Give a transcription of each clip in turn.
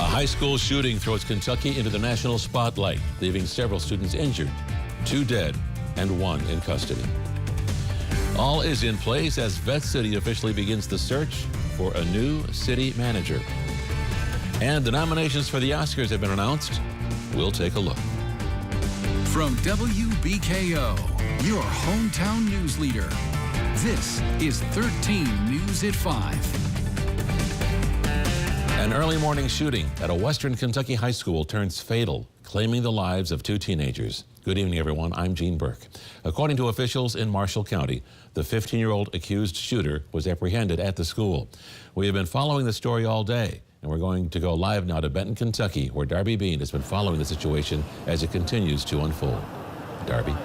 A high school shooting throws Kentucky into the national spotlight, leaving several students injured, 2 dead, and 1 in custody. All is in place as Vet City officially begins the search for a new city manager. And the nominations for the Oscars have been announced. We'll take a look. From WBKO, your hometown news leader, this is 13 News at 5. An early morning shooting at a Western Kentucky high school turns fatal, claiming the lives of 2 teenagers. Good evening, everyone. I'm Gene Burke. According to officials in Marshall County, the 15-year-old accused shooter was apprehended at the school. We have been following the story all day, and we're going to go live now to Benton, Kentucky, where Darby Bean has been following the situation as it continues to unfold. Darby.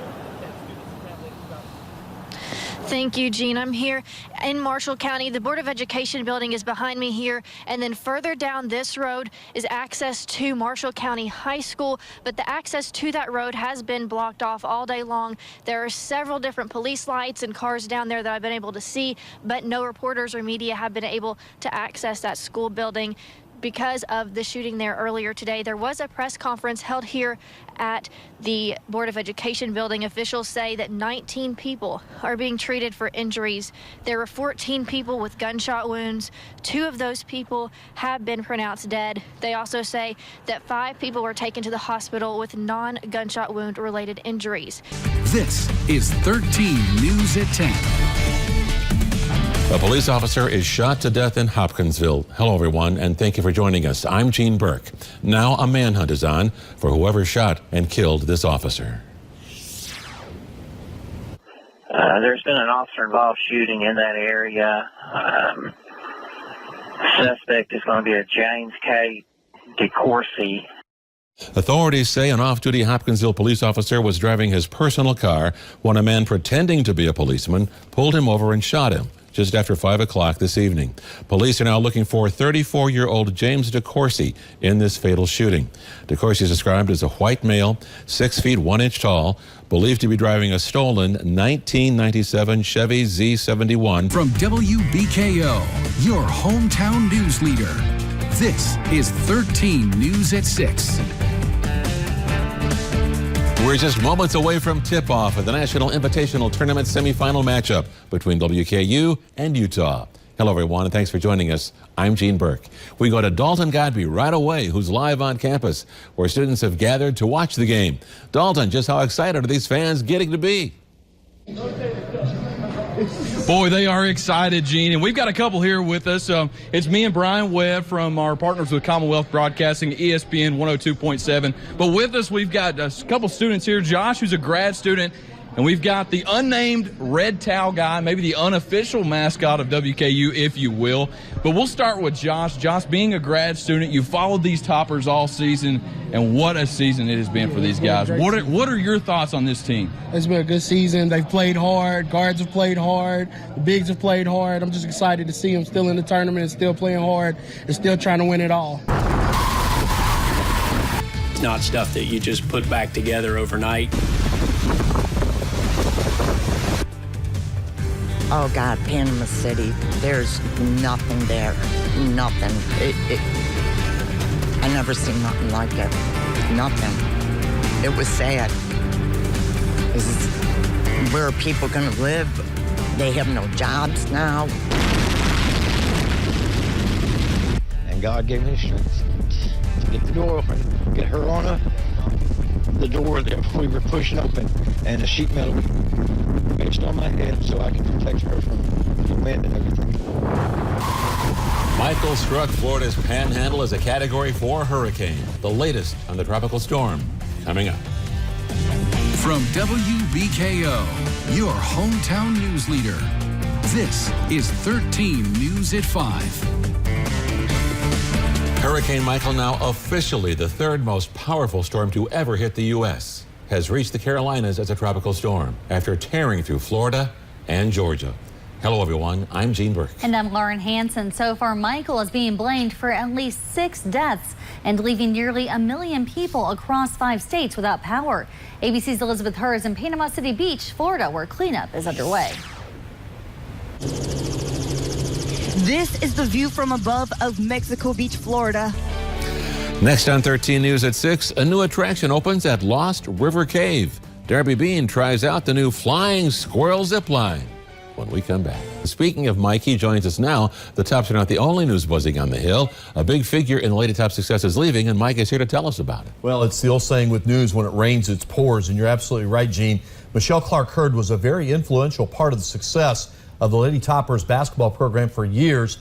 Thank you, Gene. I'm here in Marshall County. The Board of Education building is behind me here, and then further down this road is access to Marshall County High School, but the access to that road has been blocked off all day long. There are several different police lights and cars down there that I've been able to see, but no reporters or media have been able to access that school building because of the shooting there earlier today. There was a press conference held here at the Board of Education building. Officials say that 19 people are being treated for injuries. There were 14 people with gunshot wounds. 2 of those people have been pronounced dead. They also say that 5 people were taken to the hospital with non-gunshot wound related injuries. This is 13 News at 10. A police officer is shot to death in Hopkinsville. Hello, everyone, and thank you for joining us. I'm Gene Burke. Now a manhunt is on for whoever shot and killed this officer. There's been an officer-involved shooting in that area. Suspect is going to be a James K. DeCourcy. Authorities say an off-duty Hopkinsville police officer was driving his personal car when a man pretending to be a policeman pulled him over and shot him just after 5 o'clock this evening. Police are now looking for 34-year-old James DeCourcy in this fatal shooting. DeCourcy is described as a white male, 6 feet 1 inch tall, believed to be driving a stolen 1997 Chevy Z71. From WBKO, your hometown news leader, this is 13 News at 6. We're just moments away from tip-off of the National Invitational Tournament semifinal matchup between WKU and Utah. Hello, everyone, and thanks for joining us. I'm Gene Burke. We go to Dalton Godby right away, who's live on campus, where students have gathered to watch the game. Dalton, just how excited are these fans getting to be? Boy, they are excited, Gene, and we've got a couple here with us. It's me and Brian Webb from our partners with Commonwealth Broadcasting, ESPN 102.7. But with us, we've got a couple students here. Josh, who's a grad student, and we've got the unnamed red towel guy, maybe the unofficial mascot of WKU, if you will. But we'll start with Josh. Josh, being a grad student, you followed these toppers all season, and what a season it has been for these guys. What are your thoughts on this team? It's been a good season. They've played hard. Guards have played hard. The bigs have played hard. I'm just excited to see them still in the tournament and still playing hard and still trying to win it all. It's not stuff that you just put back together overnight. Oh, God, Panama City, there's nothing there, nothing. I never seen nothing like it, nothing. It was sad. Where are people gonna live? They have no jobs now. And God gave me the strength to get the door open, get her on the door that we were pushing open, and the sheet metal based on my head so I can protect her from the wind and everything. Michael struck Florida's Panhandle as a Category 4 hurricane, the latest on the tropical storm, coming up. From WBKO, your hometown news leader, this is 13 News at 5. Hurricane Michael, now officially the 3rd most powerful storm to ever hit the U.S., has reached the Carolinas as a tropical storm after tearing through Florida and Georgia. Hello, everyone. I'm Gene Burke. And I'm Lauren Hansen. So far, Michael is being blamed for at least 6 deaths and leaving nearly 1 million people across 5 states without power. ABC's Elizabeth Hur is in Panama City Beach, Florida, where cleanup is underway. This is the view from above of Mexico Beach, Florida. Next on 13 News at 6, a new attraction opens at Lost River Cave. Darby Bean tries out the new flying squirrel zip line. When we come back. Speaking of Mike, he joins us now. The Tops are not the only news buzzing on the Hill. A big figure in the Lady Top success is leaving, and Mike is here to tell us about it. Well, it's the old saying with news, when it rains, it pours, and you're absolutely right, Gene. Michelle Clark-Hurd was a very influential part of the success of the Lady Toppers basketball program for years.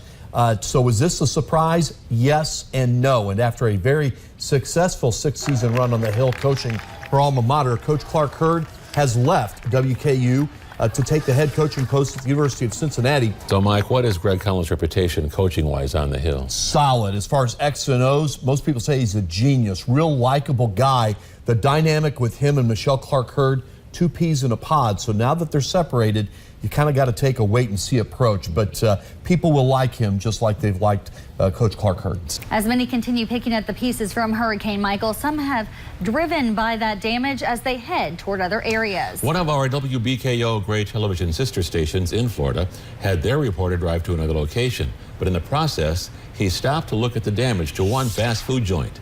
So was this a surprise? Yes and no. And after a very successful 6-season run on the Hill coaching her alma mater, Coach Clark-Hurd has left WKU to take the head coaching post at the University of Cincinnati. So, Mike, what is Greg Collins' reputation coaching-wise on the Hill? Solid. As far as X's and O's, most people say he's a genius, real likable guy. The dynamic with him and Michelle Clark-Hurd, two peas in a pod. So now that they're separated, you kind of got to take a wait-and-see approach. But people will like him just like they've liked Coach Clark-Hurd. As many continue picking up the pieces from Hurricane Michael, some have driven by that damage as they head toward other areas. One of our WBKO Gray Television sister stations in Florida had their reporter drive to another location. But in the process, he stopped to look at the damage to one fast food joint.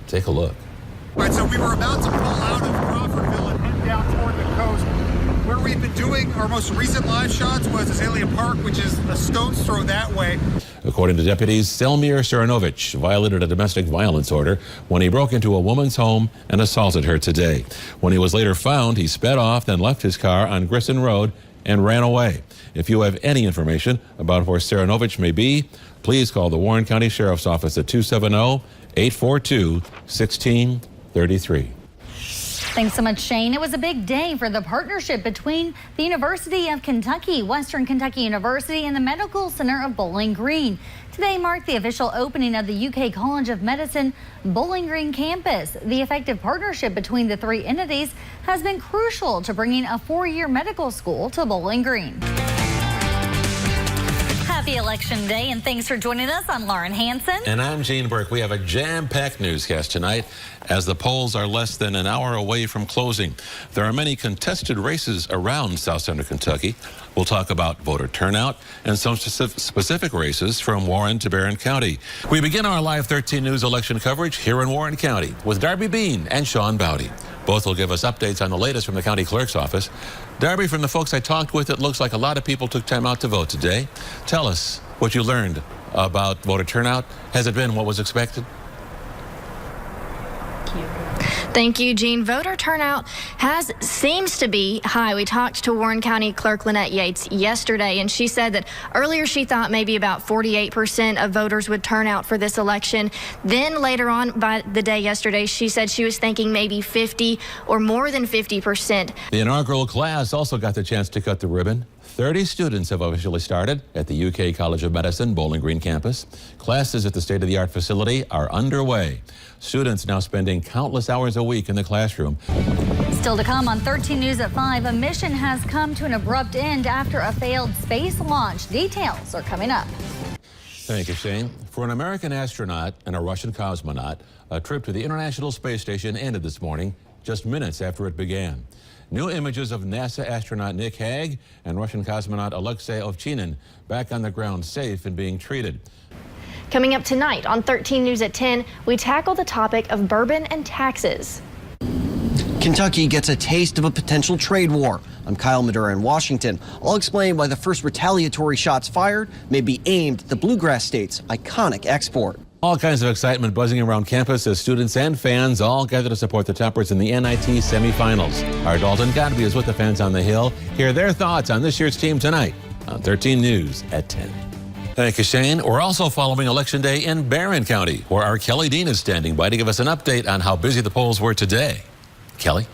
Take a look. All right, so we were about to pull out of Crawfordville and head down toward the coast. Where we've been doing our most recent live shots was Azalea Park, which is a stone's throw that way. According to deputies, Selmir Saranovich violated a domestic violence order when he broke into a woman's home and assaulted her today. When he was later found, he sped off, then left his car on Grisson Road and ran away. If you have any information about where Saranovich may be, please call the Warren County Sheriff's Office at 270-842-1633. Thanks so much, Shane. It was a big day for the partnership between the University of Kentucky, Western Kentucky University, and the Medical Center of Bowling Green. Today marked the official opening of the UK College of Medicine Bowling Green campus. The effective partnership between the three entities has been crucial to bringing a 4-year medical school to Bowling Green. Happy Election Day, and thanks for joining us. I'm Lauren Hansen. And I'm Gene Burke. We have a jam-packed newscast tonight as the polls are less than an hour away from closing. There are many contested races around South Central Kentucky. We'll talk about voter turnout and some specific races from Warren to Barron County. We begin our live 13 News election coverage here in Warren County with Darby Bean and Sean Bowdy. Both will give us updates on the latest from the county clerk's office. Darby, from the folks I talked with, it looks like a lot of people took time out to vote today. Tell us what you learned about voter turnout. Has it been what was expected? Thank you, Gene. Voter turnout seems to be high. We talked to Warren County Clerk Lynette Yates yesterday, and she said that earlier she thought maybe about 48% of voters would turn out for this election. Then later on by the day yesterday, she said she was thinking maybe 50 or more than 50%. The inaugural class also got the chance to cut the ribbon. 30 students have officially started at the UK College of Medicine Bowling Green campus. Classes at the state-of-the-art facility are underway. Students now spending countless hours a week in the classroom. Still to come on 13 News at 5, a mission has come to an abrupt end after a failed space launch. Details are coming up. Thank you, Shane. For an American astronaut and a Russian cosmonaut, a trip to the International Space Station ended this morning, just minutes after it began. New images of NASA astronaut Nick Hague and Russian cosmonaut Alexei Ovchinin back on the ground safe and being treated. Coming up tonight on 13 News at 10, we tackle the topic of bourbon and taxes. Kentucky gets a taste of a potential trade war. I'm Kyle Madura in Washington. I'll explain why the first retaliatory shots fired may be aimed at the Bluegrass State's iconic export. All kinds of excitement buzzing around campus as students and fans all gather to support the Toppers in the NIT semifinals. Our Dalton Godby is with the fans on the Hill. Hear their thoughts on this year's team tonight on 13 News at 10. Thank you, Shane. We're also following Election Day in Barron County, where our Kelly Dean is standing by to give us an update on how busy the polls were today. Kelly?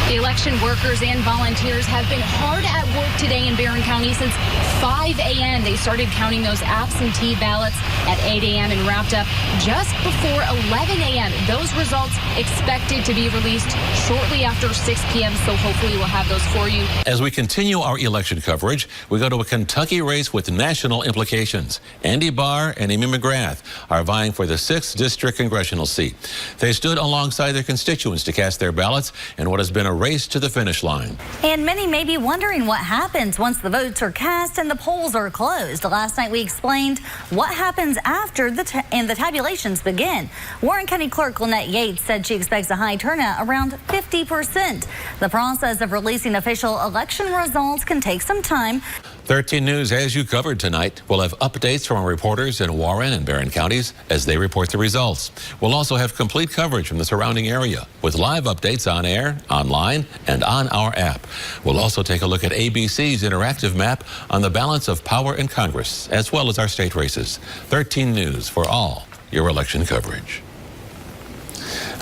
The election workers and volunteers have been hard at work today in Barron County since 5 a.m. They started counting those absentee ballots at 8 a.m. and wrapped up just before 11 a.m. Those results expected to be released shortly after 6 p.m., so hopefully we'll have those for you. As we continue our election coverage, we go to a Kentucky race with national implications. Andy Barr and Amy McGrath are vying for the 6th District congressional seat. They stood alongside their constituents to cast their ballots in what has been a race race to the finish line. And many may be wondering what happens once the votes are cast and the polls are closed. Last night we explained what happens after the tabulations begin. Warren County Clerk Lynette Yates said she expects a high turnout, around 50%. The process of releasing official election results can take some time. 13 News has you covered tonight. We'll have updates from our reporters in Warren and Barron counties as they report the results. We'll also have complete coverage from the surrounding area with live updates on air, online, and on our app. We'll also take a look at ABC's interactive map on the balance of power in Congress, as well as our state races. 13 News for all your election coverage.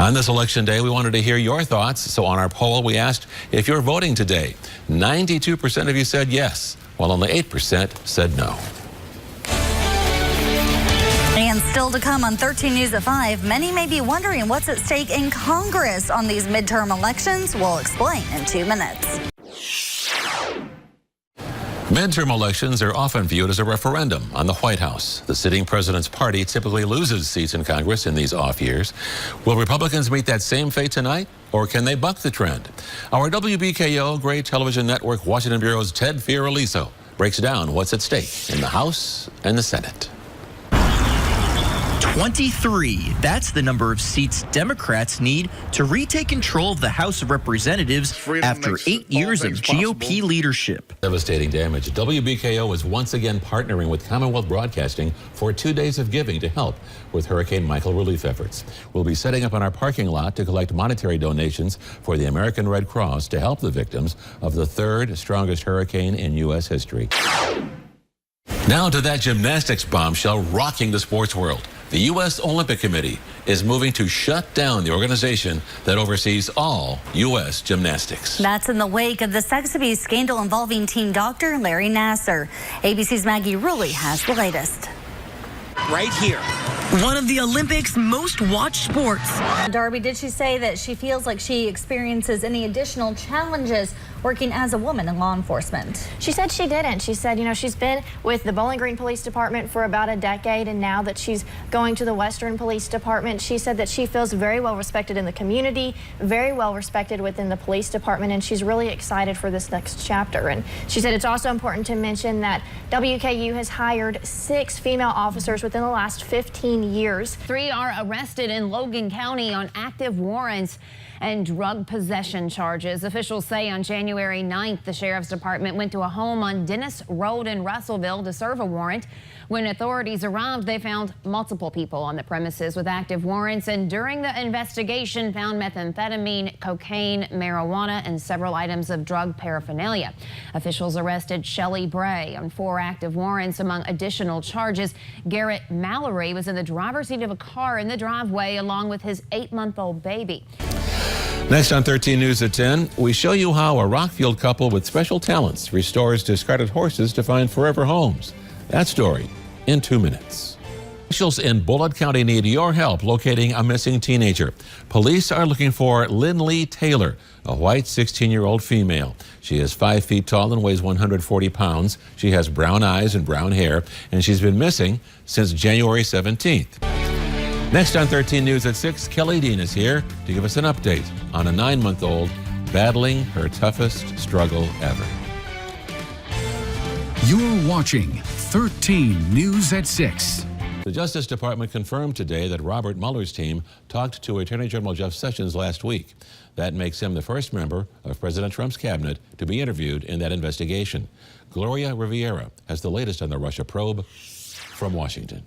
On this election day, we wanted to hear your thoughts. So on our poll, we asked if you're voting today. 92% of you said yes, while only 8% said no. And still to come on 13 News at 5, many may be wondering what's at stake in Congress on these midterm elections. We'll explain in 2 minutes. Midterm elections are often viewed as a referendum on the White House. The sitting president's party typically loses seats in Congress in these off years. Will Republicans meet that same fate tonight, or can they buck the trend? Our WBKO Gray Television Network Washington Bureau's Ted Fioraliso breaks down what's at stake in the House and the Senate. 23. That's the number of seats Democrats need to retake control of the House of Representatives after 8 years of GOP leadership. Devastating damage. WBKO is once again partnering with Commonwealth Broadcasting for 2 days of giving to help with Hurricane Michael relief efforts. We'll be setting up on our parking lot to collect monetary donations for the American Red Cross to help the victims of the third strongest hurricane in U.S. history. Now to that gymnastics bombshell rocking the sports world. The U.S. Olympic Committee is moving to shut down the organization that oversees all U.S. gymnastics. That's in the wake of the sex abuse scandal involving team doctor Larry Nassar. ABC's Maggie Rulli has the latest. Right here, one of the Olympics' most watched sports. Darby, did she say that she feels like she experiences any additional challenges working as a woman in law enforcement? She said she didn't. She said, you know, she's been with the Bowling Green Police Department for about a decade, and now that she's going to the Western Police Department, she said that she feels very well respected in the community, very well respected within the police department, and she's really excited for this next chapter. And she said it's also important to mention that WKU has hired 6 female officers within the last 15 years. 3 are arrested in Logan County on active warrants and drug possession charges. Officials say on January 9th, the Sheriff's Department went to a home on Dennis Road in Russellville to serve a warrant. When authorities arrived, they found multiple people on the premises with active warrants, and during the investigation found methamphetamine, cocaine, marijuana, and several items of drug paraphernalia. Officials arrested Shelley Bray on 4 active warrants. Among additional charges, Garrett Mallory was in the driver's seat of a car in the driveway along with his 8-month-old baby. Next on 13 News at 10, we show you how a Rockfield couple with special talents restores discarded horses to find forever homes. That story in 2 minutes. Officials in Bullitt County need your help locating a missing teenager. Police are looking for Lynn Taylor, a white 16-year-old female. She is 5 feet tall and weighs 140 pounds. She has brown eyes and brown hair, and she's been missing since January 17th. Next on 13 News at 6, Kelly Dean is here to give us an update on a 9-month-old battling her toughest struggle ever. You're watching 13 News at 6. The Justice Department confirmed today that Robert Mueller's team talked to Attorney General Jeff Sessions last week. That makes him the first member of President Trump's cabinet to be interviewed in that investigation. Gloria Riviera has the latest on the Russia probe from Washington.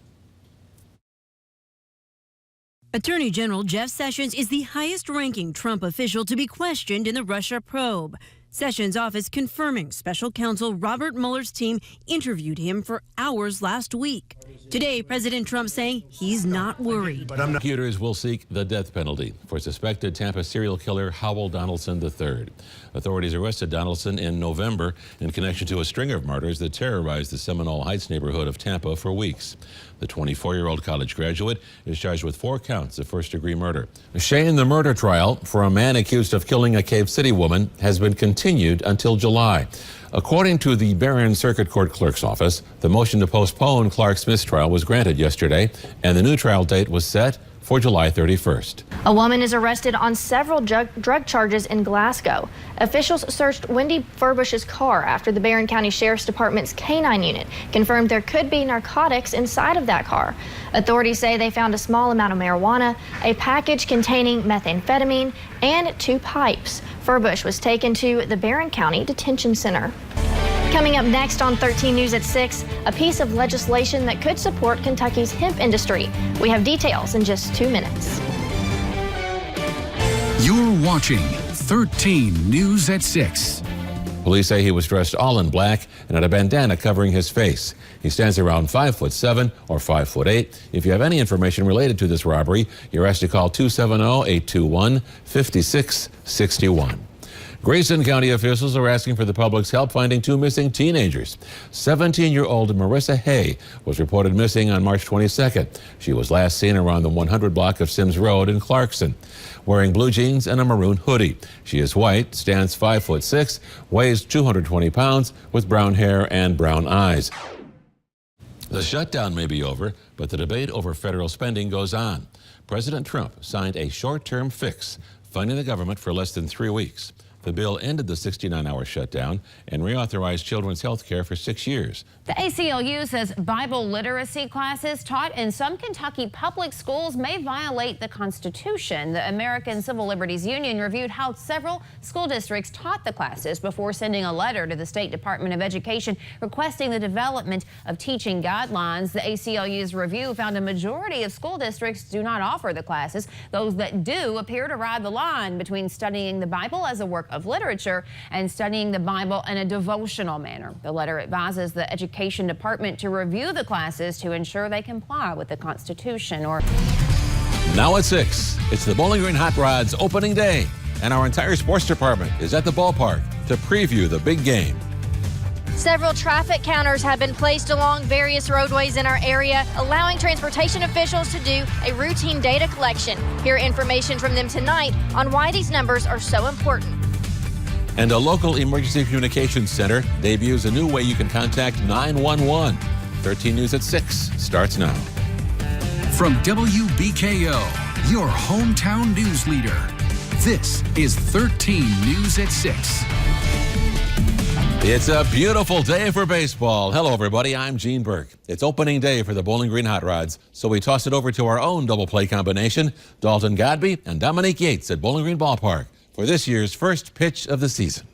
Attorney General Jeff Sessions is the highest-ranking Trump official to be questioned in the Russia probe. Sessions' office confirming special counsel Robert Mueller's team interviewed him for hours last week. Today, President Trump saying he's not worried. Prosecutors will seek the death penalty for suspected Tampa serial killer Howell Donaldson III. Authorities arrested Donaldson in November in connection to a string of murders that terrorized the Seminole Heights neighborhood of Tampa for weeks. The 24-year-old college graduate is charged with 4 counts of first-degree murder. Shane, the murder trial for a man accused of killing a Cave City woman has been continued until July. According to the Barron Circuit Court Clerk's office, the motion to postpone Clark Smith's trial was granted yesterday, and the new trial date was set for July 31st. A woman is arrested on several drug charges in Glasgow. Officials searched Wendy Furbush's car after the Barron County Sheriff's Department's K-9 unit confirmed there could be narcotics inside of that car. Authorities say they found a small amount of marijuana, a package containing methamphetamine, and 2 pipes. Furbush was taken to the Barron County Detention Center. Coming up next on 13 News at 6, a piece of legislation that could support Kentucky's hemp industry. We have details in just 2 minutes. You're watching 13 News at 6. Police say he was dressed all in black and had a bandana covering his face. He stands around 5'7" or 5'8". If you have any information related to this robbery, you're asked to call 270-821-5661. Grayson County officials are asking for the public's help finding 2 missing teenagers. 17-year-old Marissa Hay was reported missing on March 22nd. She was last seen around the 100 block of Sims Road in Clarkson, wearing blue jeans and a maroon hoodie. She is white, stands 5'6", weighs 220 pounds, with brown hair and brown eyes. The shutdown may be over, but the debate over federal spending goes on. President Trump signed a short-term fix, funding the government for less than 3 weeks. The bill ended the 69-hour shutdown and reauthorized children's health care for 6 years. The ACLU says Bible literacy classes taught in some Kentucky public schools may violate the Constitution. The American Civil Liberties Union reviewed how several school districts taught the classes before sending a letter to the State Department of Education requesting the development of teaching guidelines. The ACLU's review found a majority of school districts do not offer the classes. Those that do appear to ride the line between studying the Bible as a work of literature and studying the Bible in a devotional manner. The letter advises the Education Department to review the classes to ensure they comply with the Constitution. Now at 6, it's the Bowling Green Hot Rods opening day, and our entire sports department is at the ballpark to preview the big game. Several traffic counters have been placed along various roadways in our area, allowing transportation officials to do a routine data collection. Hear information from them tonight on why these numbers are so important. And a local emergency communications center debuts a new way you can contact 911. 13 News at 6 starts now. From WBKO, your hometown news leader, this is 13 News at 6. It's a beautiful day for baseball. Hello, everybody. I'm Gene Burke. It's opening day for the Bowling Green Hot Rods, so we toss it over to our own double play combination, Dalton Godby and Dominique Yates at Bowling Green Ballpark, for this year's first pitch of the season.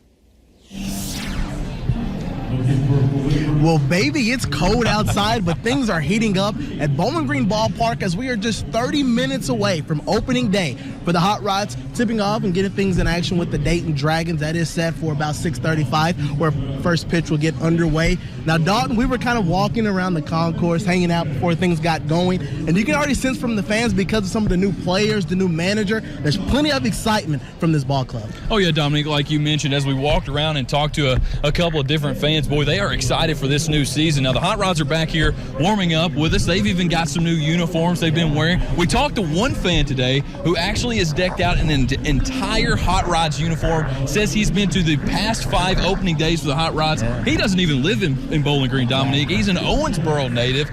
Well, baby, it's cold outside, but things are heating up at Bowling Green Ballpark as we are just 30 minutes away from opening day for the Hot Rods, tipping off and getting things in action with the Dayton Dragons. That is set for about 6:35, where first pitch will get underway. Now, Dalton, we were kind of walking around the concourse, hanging out before things got going, and you can already sense from the fans, because of some of the new players, the new manager, there's plenty of excitement from this ball club. Oh, yeah, Dominic, like you mentioned, as we walked around and talked to a couple of different fans, boy, they are excited for this new season. Now, the Hot Rods are back here warming up with us. They've even got some new uniforms they've been wearing. We talked to one fan today who actually is decked out in an entire Hot Rods uniform, says he's been to the past 5 opening days for the Hot Rods. He doesn't even live in Bowling Green, Dominique. He's an Owensboro native.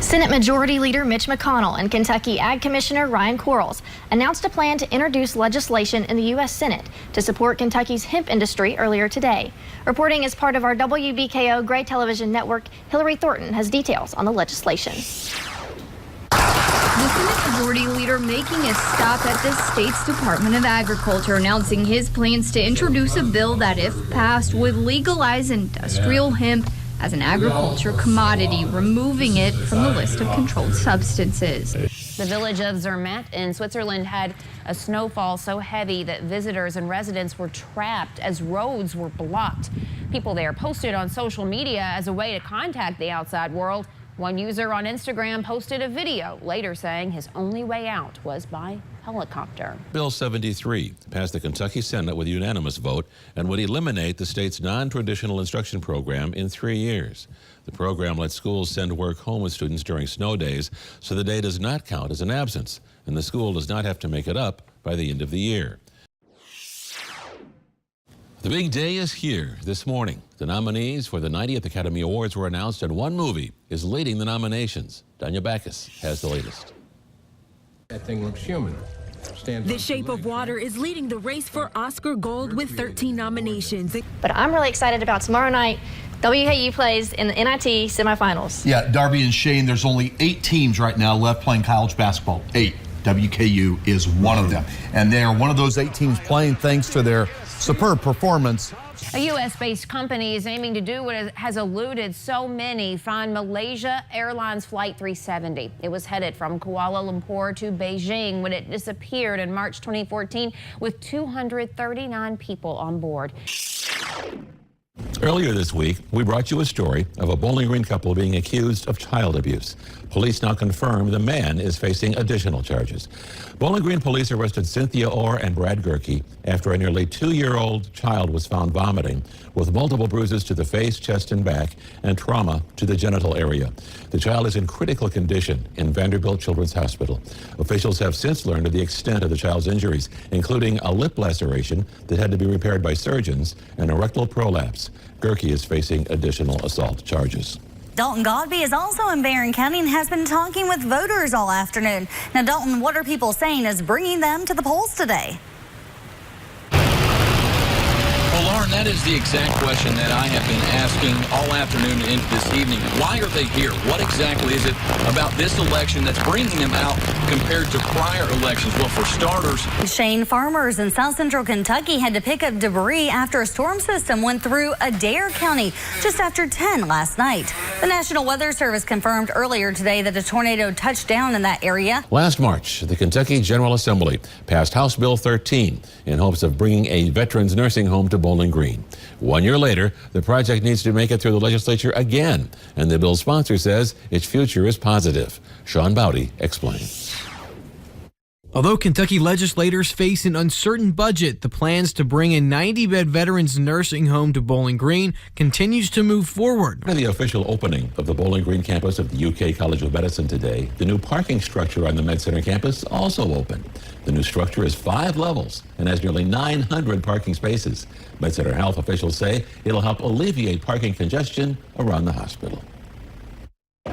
Senate Majority Leader Mitch McConnell and Kentucky Ag Commissioner Ryan Quarles announced a plan to introduce legislation in the U.S. Senate to support Kentucky's hemp industry earlier today. Reporting as part of our WBKO Gray Television Network, Hillary Thornton has details on the legislation. The Senate Majority Leader making a stop at the state's Department of Agriculture, announcing his plans to introduce a bill that, if passed, would legalize industrial hemp as an agriculture commodity, removing it from the list of controlled substances. The village of Zermatt in Switzerland had a snowfall so heavy that visitors and residents were trapped as roads were blocked. People there posted on social media as a way to contact the outside world. One user on Instagram posted a video later saying his only way out was by helicopter. Bill 73 passed the Kentucky Senate with a unanimous vote and would eliminate the state's non-traditional instruction program in 3 years. The program lets schools send work home with students during snow days, so the day does not count as an absence, and the school does not have to make it up by the end of the year. The big day is here this morning. The nominees for the 90th Academy Awards were announced, and one movie is leading the nominations. Danya Backus has the latest. That thing looks human. The Shape of Water is leading the race for Oscar Gold with 13 nominations. But I'm really excited about tomorrow night. WKU plays in the NIT semifinals. Yeah, Darby and Shane, there's only 8 teams right now left playing college basketball. 8. WKU is one of them. And they are one of those 8 teams playing thanks to their superb performance. A U.S.-based company is aiming to do what has eluded so many. Find Malaysia Airlines Flight 370. It was headed from Kuala Lumpur to Beijing when it disappeared in March 2014 with 239 people on board. Earlier this week, we brought you a story of a Bowling Green couple being accused of child abuse. Police now confirm the man is facing additional charges. Bowling Green police arrested Cynthia Orr and Brad Gerke after a nearly 2-year-old child was found vomiting with multiple bruises to the face, chest, and back, and trauma to the genital area. The child is in critical condition in Vanderbilt Children's Hospital. Officials have since learned of the extent of the child's injuries, including a lip laceration that had to be repaired by surgeons and a rectal prolapse. Gerke is facing additional assault charges. Dalton Godby is also in Barron County and has been talking with voters all afternoon. Now, Dalton, what are people saying is bringing them to the polls today? Well, Lauren, that is the exact question that I have been asking all afternoon and into this evening. Why are they here? What exactly is it about this election that's bringing them out compared to prior elections? Well, for starters, Shane, farmers in South Central Kentucky had to pick up debris after a storm system went through Adair County just after 10 last night. The National Weather Service confirmed earlier today that a tornado touched down in that area. Last March, the Kentucky General Assembly passed House Bill 13 in hopes of bringing a veterans nursing home to Bowling Green. 1 year later, the project needs to make it through the legislature again, and the bill's sponsor says its future is positive. Sean Bowdy explains. Although Kentucky legislators face an uncertain budget, the plans to bring a 90-bed veterans nursing home to Bowling Green continues to move forward. At the official opening of the Bowling Green campus of the UK College of Medicine today, the new parking structure on the Med Center campus also opened. The new structure is 5 levels and has nearly 900 parking spaces. Med Center health officials say it'll help alleviate parking congestion around the hospital.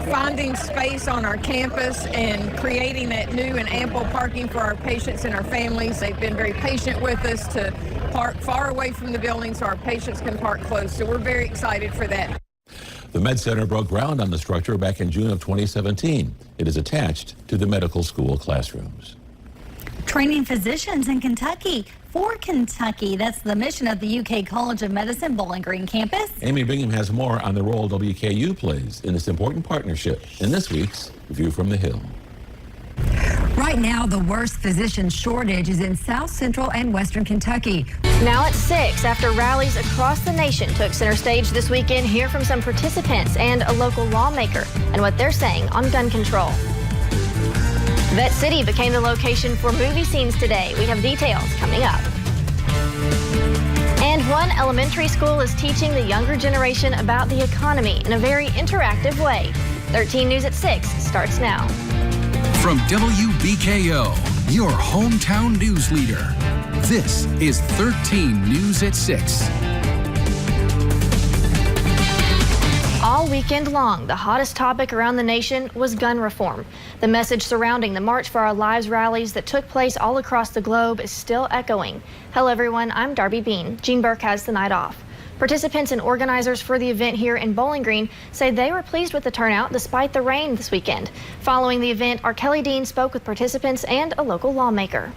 Finding space on our campus and creating that new and ample parking for our patients and our families. They've been very patient with us to park far away from the building so our patients can park close. So we're very excited for that. The Med Center broke ground on the structure back in June of 2017. It is attached to the medical school classrooms. Training physicians in Kentucky for Kentucky. That's the mission of the UK College of Medicine Bowling Green campus. Amy Bingham has more on the role WKU plays in this important partnership in this week's View from the Hill. Right now, the worst physician shortage is in South Central and Western Kentucky. Now at 6, after rallies across the nation took center stage this weekend, hear from some participants and a local lawmaker and what they're saying on gun control. Vet City became the location for movie scenes today. We have details coming up. And one elementary school is teaching the younger generation about the economy in a very interactive way. 13 News at 6 starts now. From WBKO, your hometown news leader, this is 13 News at 6. All weekend long, the hottest topic around the nation was gun reform. The message surrounding the March for Our Lives rallies that took place all across the globe is still echoing. Hello everyone, I'm Darby Bean. Gene Burke has the night off. Participants and organizers for the event here in Bowling Green say they were pleased with the turnout despite the rain this weekend. Following the event, our Kelly Dean spoke with participants and a local lawmaker.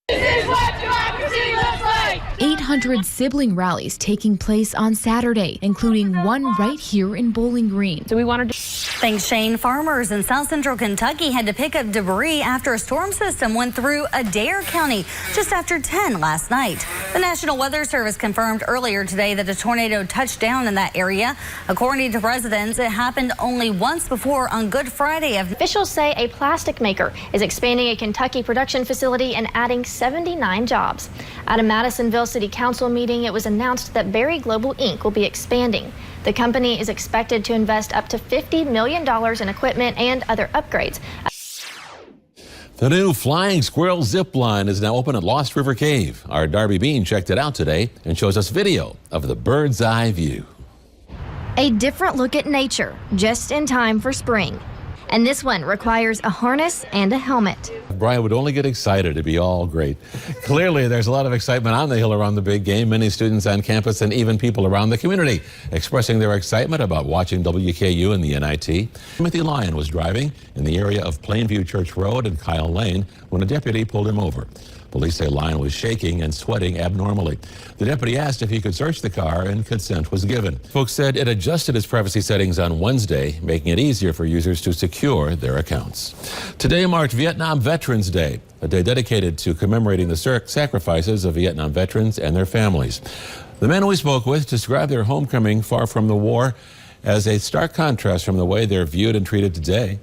This is what democracy looks like! 800 sibling rallies taking place on Saturday, including one right here in Bowling Green. So we wanted to... Thanks, Shane. Farmers in South Central Kentucky had to pick up debris after a storm system went through Adair County just after 10 last night. The National Weather Service confirmed earlier today that a tornado touched down in that area. According to residents, it happened only once before on Good Friday. Officials say a plastic maker is expanding a Kentucky production facility and adding 79 jobs. At a Madisonville City Council meeting, it was announced that Berry Global Inc. will be expanding. The company is expected to invest up to $50 million in equipment and other upgrades. The new Flying Squirrel zip line is now open at Lost River Cave. Our Darby Bean checked it out today and shows us video of the bird's eye view. A different look at nature, just in time for spring. And this one requires a harness and a helmet. Brian would only get excited. It'd be all great. Clearly, there's a lot of excitement on the Hill around the big game. Many students on campus and even people around the community expressing their excitement about watching WKU in the NIT. Timothy Lyon was driving in the area of Plainview Church Road and Kyle Lane when a deputy pulled him over. Police say Lyon was shaking and sweating abnormally. The deputy asked if he could search the car, and consent was given. Folks said it adjusted its privacy settings on Wednesday, making it easier for users to secure their accounts. Today marked Vietnam Veterans Day, a day dedicated to commemorating the sacrifices of Vietnam veterans and their families. The men we spoke with described their homecoming far from the war as a stark contrast from the way they're viewed and treated today.